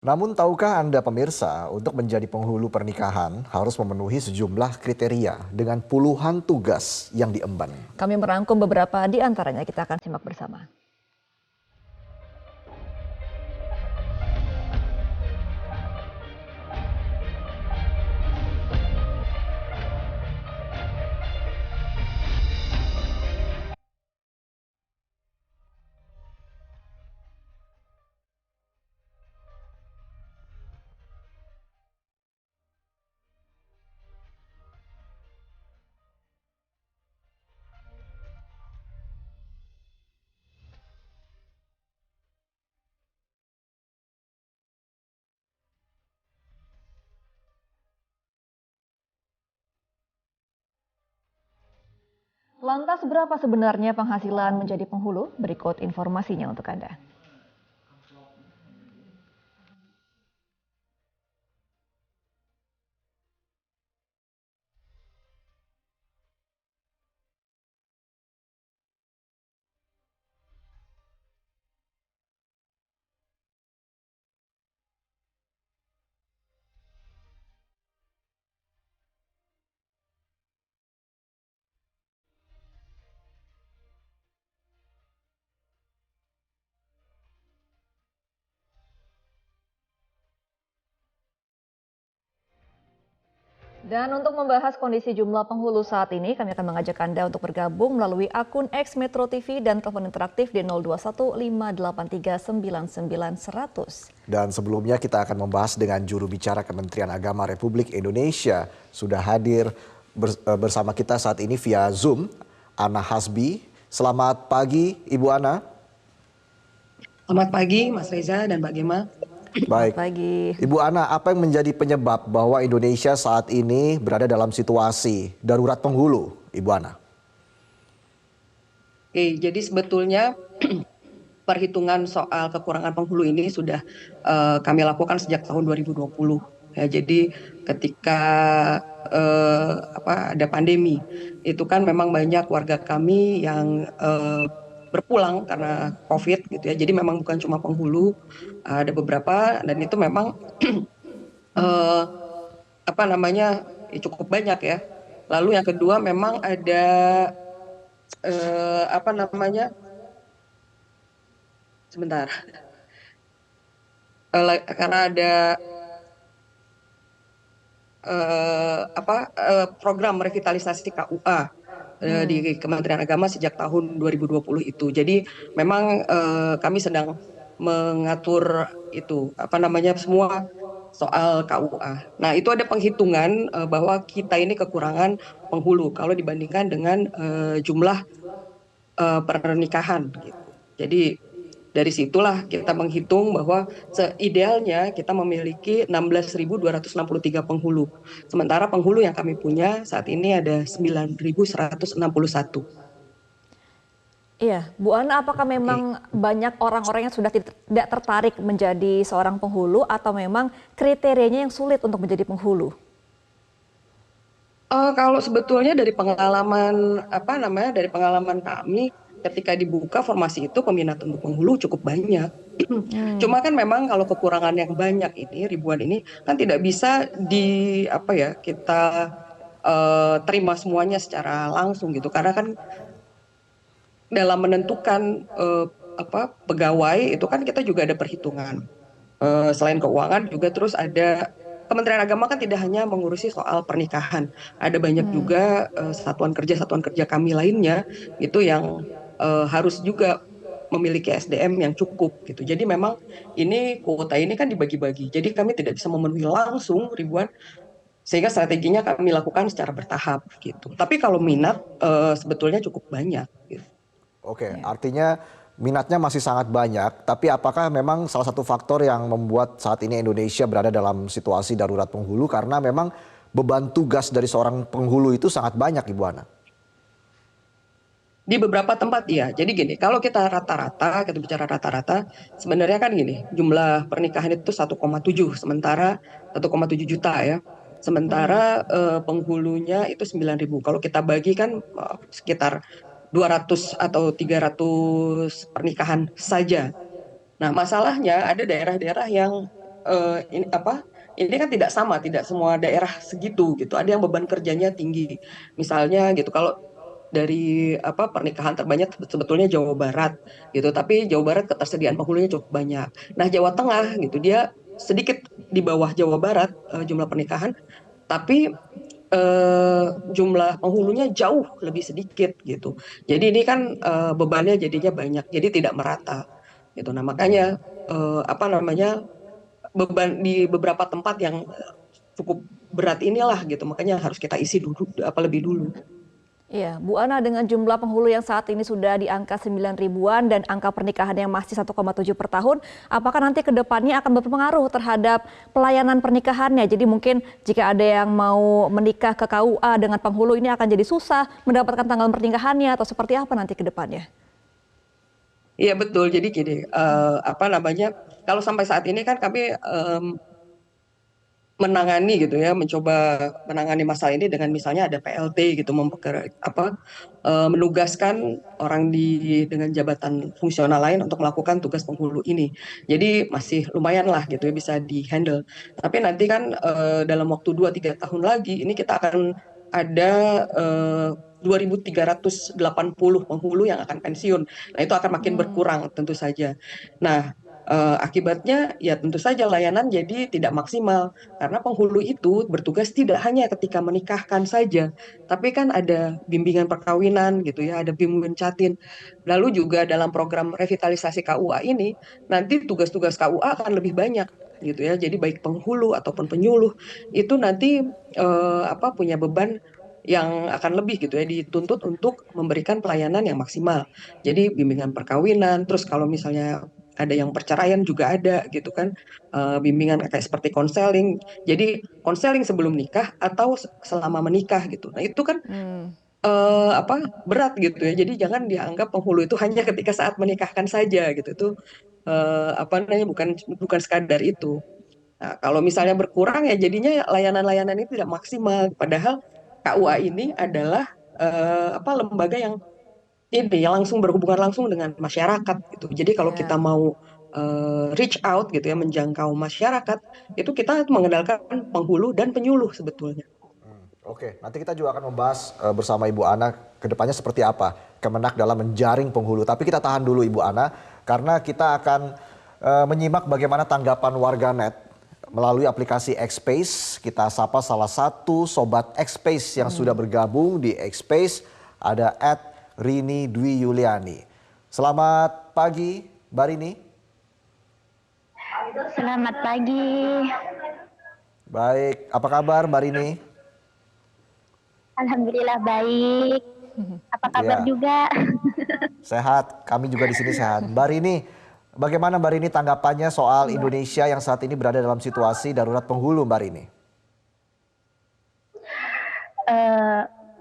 Namun tahukah Anda pemirsa, untuk menjadi penghulu pernikahan harus memenuhi sejumlah kriteria dengan puluhan tugas yang diemban. Kami merangkum beberapa di antaranya, kita akan simak bersama. Lantas berapa sebenarnya penghasilan menjadi penghulu? Berikut informasinya untuk Anda. Dan untuk membahas kondisi jumlah penghulu saat ini, kami akan mengajak Anda untuk bergabung melalui akun X Metro TV dan telepon interaktif di 021 583 99 100. Dan sebelumnya kita akan membahas dengan juru bicara Kementerian Agama Republik Indonesia. Sudah hadir bersama kita saat ini via Zoom, Ana Hasbi. Selamat pagi Ibu Ana. Selamat pagi Mas Reza dan Mbak Gema. Baik, Pagi. Ibu Ana, apa yang menjadi penyebab bahwa Indonesia saat ini berada dalam situasi darurat penghulu, Ibu Ana? Oke, jadi sebetulnya perhitungan soal kekurangan penghulu ini sudah kami lakukan sejak tahun 2020. Ya, jadi ketika ada pandemi, itu kan memang banyak warga kami yang berpulang karena COVID gitu ya. Jadi memang bukan cuma penghulu, ada beberapa dan itu memang eh, cukup banyak ya. Lalu yang kedua memang ada sebentar, karena ada program revitalisasi KUA di Kementerian Agama sejak tahun 2020 itu. Jadi memang kami sedang mengatur itu semua soal KUA. Nah, itu ada penghitungan bahwa kita ini kekurangan penghulu kalau dibandingkan dengan jumlah pernikahan gitu. Jadi dari situlah kita menghitung bahwa seidealnya kita memiliki 16.263 penghulu. Sementara penghulu yang kami punya saat ini ada 9.161. Iya, Bu Ana, apakah memang banyak orang-orang yang sudah tidak tertarik menjadi seorang penghulu atau memang kriterianya yang sulit untuk menjadi penghulu? Kalau sebetulnya dari pengalaman dari pengalaman kami ketika dibuka formasi itu peminat untuk penghulu cukup banyak. Cuma kan memang kalau kekurangan yang banyak ini ribuan ini kan tidak bisa kita terima semuanya secara langsung gitu karena kan dalam menentukan pegawai itu kan kita juga ada perhitungan. Selain keuangan juga terus ada Kementerian Agama kan tidak hanya mengurusi soal pernikahan, ada banyak juga satuan kerja kami lainnya itu yang harus juga memiliki SDM yang cukup gitu. Jadi memang ini kuota ini kan dibagi-bagi. Jadi kami tidak bisa memenuhi langsung ribuan sehingga strateginya kami lakukan secara bertahap gitu. Tapi kalau minat sebetulnya cukup banyak gitu. Oke, artinya minatnya masih sangat banyak, tapi apakah memang salah satu faktor yang membuat saat ini Indonesia berada dalam situasi darurat penghulu karena memang beban tugas dari seorang penghulu itu sangat banyak, Ibu Ana? Di beberapa tempat iya. Jadi gini, kalau kita bicara rata-rata, sebenarnya kan gini, jumlah pernikahan itu 1,7, sementara 1,7 juta ya. Sementara penghulunya itu 9.000. Kalau kita bagi kan sekitar 200 atau 300 pernikahan saja. Nah, masalahnya ada daerah-daerah yang ini apa? Ini kan tidak sama, tidak semua daerah segitu gitu. Ada yang beban kerjanya tinggi. Misalnya gitu, kalau dari apa pernikahan terbanyak sebetulnya Jawa Barat gitu, tapi Jawa Barat ketersediaan penghulunya cukup banyak. Nah, Jawa Tengah gitu dia sedikit di bawah Jawa Barat jumlah pernikahan, tapi jumlah penghulunya jauh lebih sedikit gitu. Jadi ini kan bebannya jadinya banyak, jadi tidak merata gitu. Nah, makanya apa namanya beban di beberapa tempat yang cukup berat inilah gitu, makanya harus kita isi dulu apa lebih dulu. Iya, Bu Ana, dengan jumlah penghulu yang saat ini sudah di angka 9 ribuan dan angka pernikahan yang masih 1,7 per tahun, apakah nanti ke depannya akan berpengaruh terhadap pelayanan pernikahannya? Jadi mungkin jika ada yang mau menikah ke KUA dengan penghulu ini akan jadi susah mendapatkan tanggal pernikahannya atau seperti apa nanti ke depannya? Iya betul. Jadi gini, apa namanya? Kalau sampai saat ini kan kami menangani gitu ya, mencoba menangani masalah ini dengan misalnya ada PLT gitu, menugaskan orang dengan jabatan fungsional lain untuk melakukan tugas penghulu ini. Jadi masih lumayan lah gitu ya bisa dihandle. Tapi nanti kan dalam waktu 2-3 tahun lagi ini kita akan ada 2.380 penghulu yang akan pensiun. Nah, itu akan makin berkurang tentu saja. Nah, akibatnya ya tentu saja layanan jadi tidak maksimal karena penghulu itu bertugas tidak hanya ketika menikahkan saja, tapi kan ada bimbingan perkawinan gitu ya, ada bimbingan catin. Lalu juga dalam program revitalisasi KUA ini nanti tugas-tugas KUA akan lebih banyak gitu ya. Jadi baik penghulu ataupun penyuluh itu nanti apa punya beban yang akan lebih gitu ya, dituntut untuk memberikan pelayanan yang maksimal. Jadi bimbingan perkawinan, terus kalau misalnya ada yang perceraian juga ada gitu kan, bimbingan kayak seperti konseling. Jadi konseling sebelum nikah atau selama menikah gitu. Nah itu kan apa berat gitu ya. Jadi jangan dianggap penghulu itu hanya ketika saat menikahkan saja gitu. Itu apa namanya bukan bukan sekadar itu. Nah, kalau misalnya berkurang ya jadinya layanan-layanan itu tidak maksimal. Padahal KUA ini adalah apa lembaga yang ini yang langsung berhubungan langsung dengan masyarakat gitu. Jadi kalau kita Ya. mau reach out gitu ya menjangkau masyarakat itu kita mengandalkan penghulu dan penyuluh sebetulnya. Oke, nanti kita juga akan membahas bersama Ibu Ana ke depannya seperti apa Kemenak dalam menjaring penghulu. Tapi kita tahan dulu Ibu Ana karena kita akan menyimak bagaimana tanggapan warganet melalui aplikasi Xspace. Kita sapa salah satu sobat Xspace yang sudah bergabung di Xspace, ada @Rini Dwi Yuliani. Selamat pagi, Mbak Rini. Selamat pagi. Baik, apa kabar Mbak Rini? Alhamdulillah baik. Apa kabar Iya. juga? Sehat, kami juga di sini sehat. Mbak Rini, bagaimana Mbak Rini tanggapannya soal Indonesia yang saat ini berada dalam situasi darurat penghulu, Mbak Rini?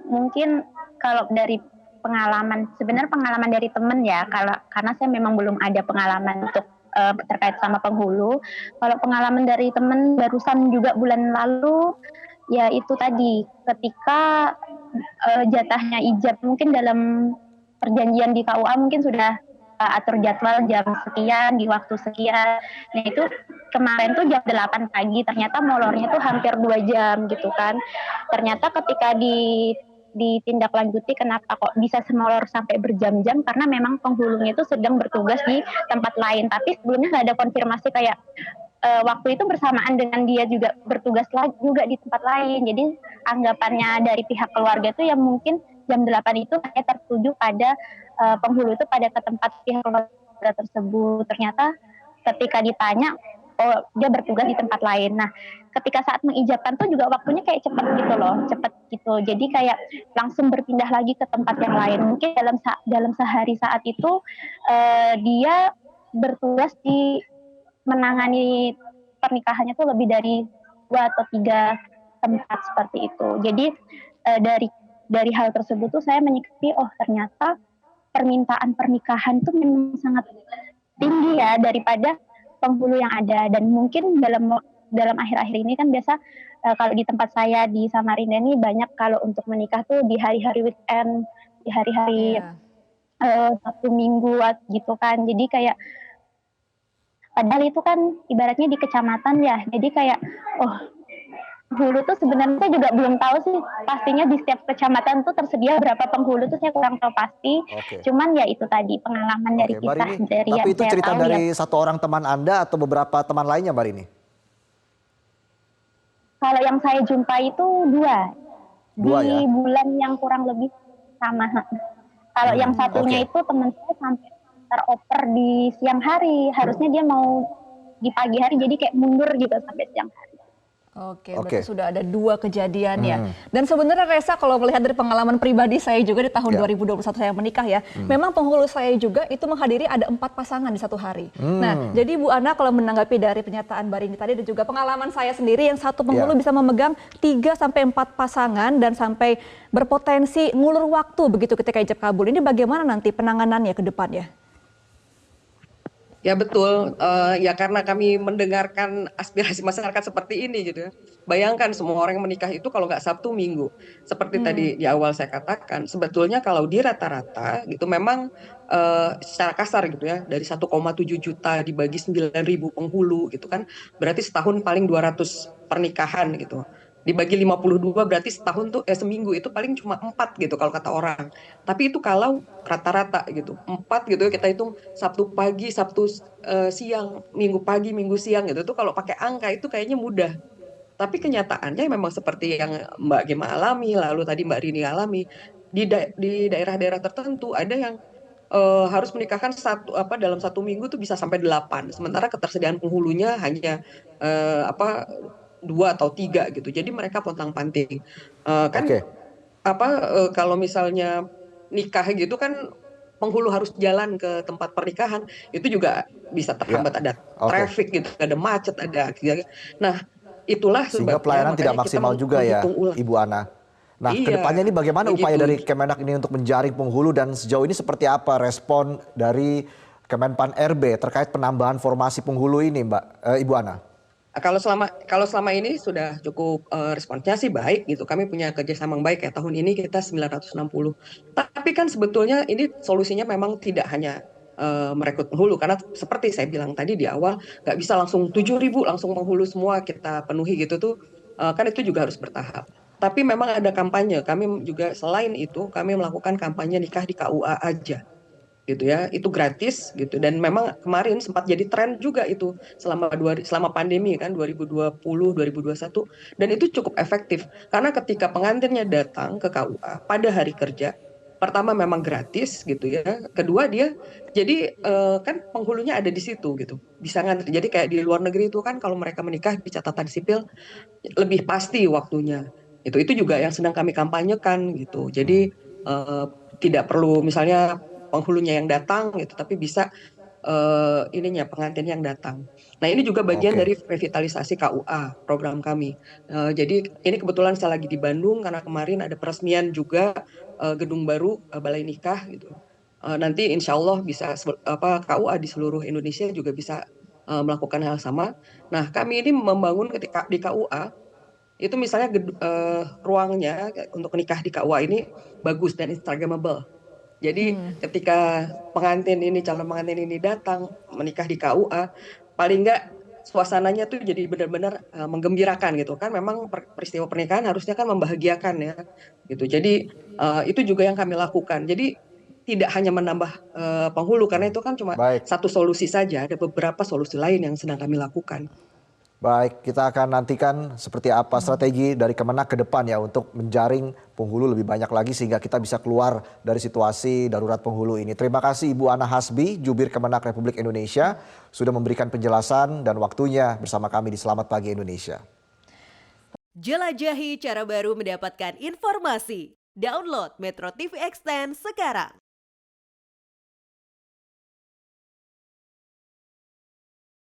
Mungkin kalau dari pengalaman, sebenarnya pengalaman dari teman ya, karena saya memang belum ada pengalaman untuk terkait sama penghulu. Kalau pengalaman dari teman barusan juga bulan lalu, ya itu tadi ketika jatahnya ijab mungkin dalam perjanjian di KUA mungkin sudah atur jadwal jam sekian di waktu sekian. Nah itu kemarin tuh jam 8 pagi ternyata molornya tuh hampir 2 jam gitu kan. Ternyata ketika ditindaklanjuti kenapa kok bisa semolor sampai berjam-jam karena memang penghulunya itu sedang bertugas di tempat lain. Tapi sebelumnya nggak ada konfirmasi kayak waktu itu bersamaan dengan dia juga bertugas juga di tempat lain. Jadi anggapannya dari pihak keluarga itu yang mungkin jam 8 itu hanya tertuju pada penghulu itu pada ke tempat pihak keluarga tersebut. Ternyata ketika ditanya, oh dia bertugas di tempat lain. Nah, ketika saat mengijabkan tuh juga waktunya kayak cepet gitu loh, cepet gitu. Jadi kayak langsung berpindah lagi ke tempat yang lain. Mungkin dalam sehari saat itu dia bertugas di menangani pernikahannya tuh lebih dari 2 atau 3 tempat seperti itu. Jadi dari hal tersebut tuh saya menyikapi oh ternyata permintaan pernikahan tuh memang sangat tinggi ya daripada penghulu yang ada dan mungkin dalam akhir-akhir ini kan biasa kalau di tempat saya di Samarinda ini banyak kalau untuk menikah tuh di hari-hari weekend, di hari-hari Iya. Sabtu Minggu gitu kan. Jadi kayak Padahal itu kan ibaratnya di kecamatan ya. Jadi kayak, oh, penghulu tuh sebenarnya saya juga belum tahu sih pastinya di setiap kecamatan tuh tersedia berapa penghulu tuh saya kurang tahu pasti. Oke. Cuman ya itu tadi pengalaman dari Oke, Mbak kita, Rini. dari Tapi yang itu saya cerita tahu ya. dari satu orang teman Anda atau beberapa teman lainnya, Mbak Rini? Kalau yang saya jumpai itu dua Dua ya? di bulan yang kurang lebih sama. Kalau yang Oke. satunya itu teman saya sampai teroper di siang hari, harusnya dia mau di pagi hari jadi kayak mundur gitu sampai siang hari. Oke, Oke. berarti sudah ada 2 kejadian ya. Dan sebenarnya Resa, kalau melihat dari pengalaman pribadi saya juga di tahun Ya. 2021 saya menikah ya, memang penghulu saya juga itu menghadiri ada 4 pasangan di satu hari. Nah, jadi Bu Ana kalau menanggapi dari pernyataan Mbak Rini tadi dan juga pengalaman saya sendiri yang satu penghulu Ya. bisa memegang 3 sampai 4 pasangan dan sampai berpotensi ngulur waktu begitu ketika ijab kabul. Ini bagaimana nanti penanganannya ke depannya? Ya betul, ya karena kami mendengarkan aspirasi masyarakat seperti ini gitu ya. Bayangkan semua orang yang menikah itu kalau nggak Sabtu Minggu. Seperti tadi di awal saya katakan, sebetulnya kalau di rata-rata gitu memang secara kasar gitu ya, dari 1,7 juta dibagi 9.000 penghulu gitu kan, berarti setahun paling 200 pernikahan gitu. Dibagi 52 berarti setahun tuh seminggu itu paling cuma 4 gitu kalau kata orang. Tapi itu kalau rata-rata gitu. 4 gitu ya kita hitung Sabtu pagi, Sabtu siang, Minggu pagi, Minggu siang gitu. Itu kalau pakai angka itu kayaknya mudah. Tapi kenyataannya memang seperti yang Mbak Gema alami, lalu tadi Mbak Rini alami, di daerah-daerah tertentu ada yang harus menikahkan dalam 1 minggu tuh bisa sampai 8. Sementara ketersediaan penghulunya hanya apa 2 atau 3 gitu. Jadi mereka pontang-panting. Kan Oke. kalau misalnya nikah gitu kan penghulu harus jalan ke tempat pernikahan itu juga bisa Ya. terhambat, ada Oke. traffic gitu, ada macet, ada. Nah, itulah Sehingga sebabnya pelayanan tidak makanya kita maksimal juga ya, menghitung ulang. Ibu Ana. Nah, kedepannya Iya, ini bagaimana upaya begitu. dari Kemenak ini untuk menjaring penghulu dan sejauh ini seperti apa respon dari Kemenpan RB terkait penambahan formasi penghulu ini, Ibu Ana? Kalau selama ini sudah cukup responsnya sih baik gitu. Kami punya kerjasama yang baik ya. Tahun ini kita 960. Tapi kan sebetulnya ini solusinya memang tidak hanya merekrut penghulu karena seperti saya bilang tadi di awal nggak bisa langsung 7.000 langsung penghulu semua kita penuhi gitu tuh kan itu juga harus bertahap. Tapi memang ada kampanye. Kami juga selain itu kami melakukan kampanye nikah di KUA aja gitu ya, itu gratis gitu dan memang kemarin sempat jadi tren juga itu selama pandemi kan 2020 2021 dan itu cukup efektif karena ketika pengantinnya datang ke KUA pada hari kerja pertama memang gratis gitu ya, kedua dia jadi kan penghulunya ada di situ gitu bisa ngantri, jadi kayak di luar negeri itu kan kalau mereka menikah di catatan sipil lebih pasti waktunya itu juga yang sedang kami kampanyekan gitu, jadi eh, tidak perlu misalnya penghulunya yang datang gitu, tapi bisa ininya pengantin yang datang. Nah ini juga bagian Oke. dari revitalisasi KUA program kami. Jadi ini kebetulan saya lagi di Bandung karena kemarin ada peresmian juga gedung baru balai nikah gitu. Nanti insya Allah bisa KUA di seluruh Indonesia juga bisa melakukan hal sama. Nah kami ini membangun ketika di KUA itu misalnya ruangnya untuk nikah di KUA ini bagus dan instagramable. Jadi ketika calon pengantin ini datang menikah di KUA, paling enggak suasananya tuh jadi benar-benar menggembirakan gitu kan. Memang peristiwa pernikahan harusnya kan membahagiakan ya, gitu. Jadi itu juga yang kami lakukan. Jadi tidak hanya menambah penghulu karena itu kan cuma Baik. satu solusi saja. Ada beberapa solusi lain yang sedang kami lakukan. Baik, kita akan nantikan seperti apa strategi dari Kemenak ke depan ya untuk menjaring penghulu lebih banyak lagi sehingga kita bisa keluar dari situasi darurat penghulu ini. Terima kasih Ibu Ana Hasbi, Jubir Kemenak Republik Indonesia, sudah memberikan penjelasan dan waktunya bersama kami di Selamat Pagi Indonesia. Jelajahi cara baru mendapatkan informasi. Download Metro TV Extend sekarang.